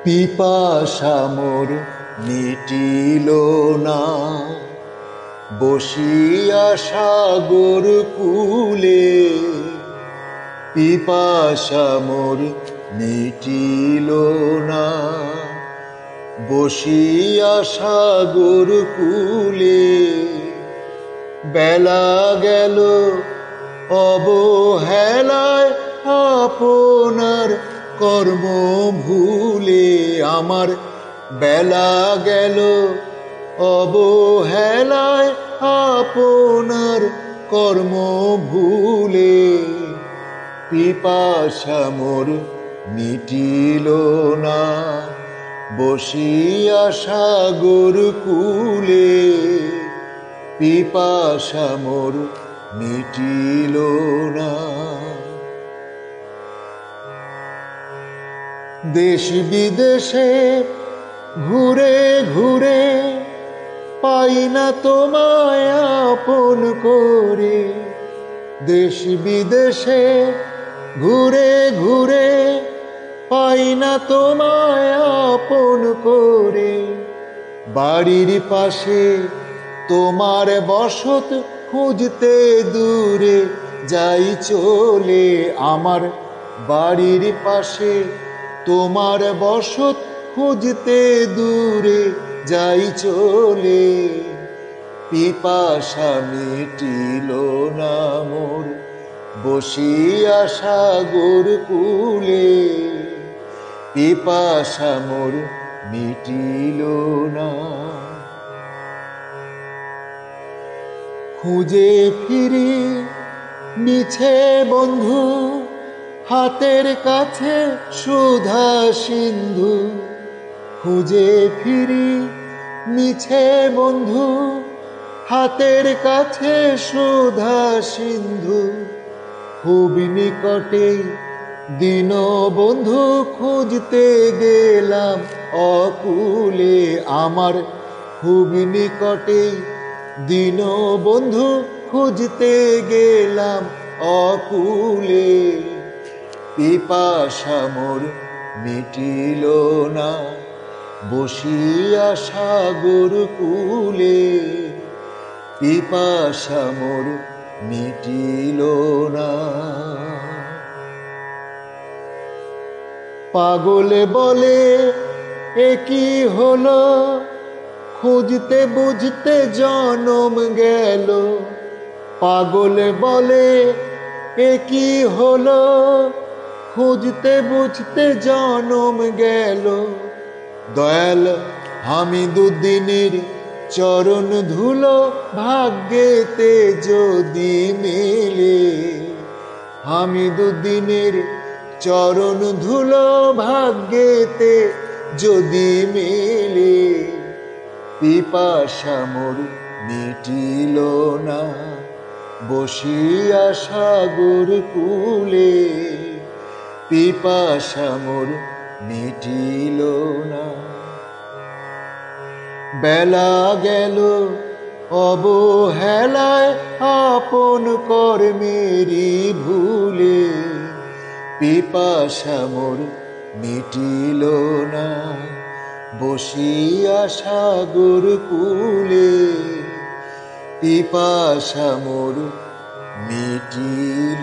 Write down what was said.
পিপাসা মোর মিটিল না, বসিয়া সাগর কূলে। পিপাসা মোর মিটিল না, বসিয়া সাগর কূলে। বেলা গেল অবহেলায় আপনার কর্ম ভুলে। আমার বেলা গেল অবহেলায় আপনার কর্ম ভুলে। পিপাসা মোর মিটিল না, বসিয়া সাগর কূলে। পিপাসা মোর মিটিল না। দেশ বিদেশে ঘুরে ঘুরে পাই না তোমায় আপন করে। দেশ বিদেশে ঘুরে ঘুরে পাই না তোমায় আপন করে। বাড়ির পাশে তোমার বসত খুঁজতে দূরে যাই চলে। আমার বাড়ির পাশে তোমার বসত খুঁজতে দূরে যাই চলে। পিপাসা মিটিল না মোর, বসিয়া সাগর কূলে। পিপাসা মোর মিটিল না। খুঁজে ফিরি মিছে বন্ধু, হাতের কাছে সুধা সিন্ধু। খুঁজে ফিরি মিছে বন্ধু, হাতের কাছে সুধা সিন্ধু। খুব নিকটে দিন বন্ধু খুঁজতে গেলাম অকুলে। আমার খুব নিকটে দিন বন্ধু খুঁজতে গেলাম অকুলে। পিপাসা মোর মিটিল না, বসিয়া সাগর কূলে। পিপাসা মোর মিটিল না। পাগলে বলে এ কি হলো, খুঁজতে বুঝতে জনম গেল। পাগলে বলে এ কি হলো, খুঁজতে বুঝতে জনম গেল। দয়াল হামিদুদ্দিনের চরণ ধুলো ভাগ্যেতে যদি মেলে। হামিদুদ্দিনের চরণ ধুলো ভাগ্যেতে যদি মেলে। পিপাসা মোর মিটিল না, বসিয়া সাগর কূলে। পিপাসা মোর মিটিল না। বেলা গেল অবহেলায় আপন কর্মেরই ভুলে। পিপাসা মোর মিটিল না, বসিয়া সাগর কূলে। পিপাসা মোর মিটিল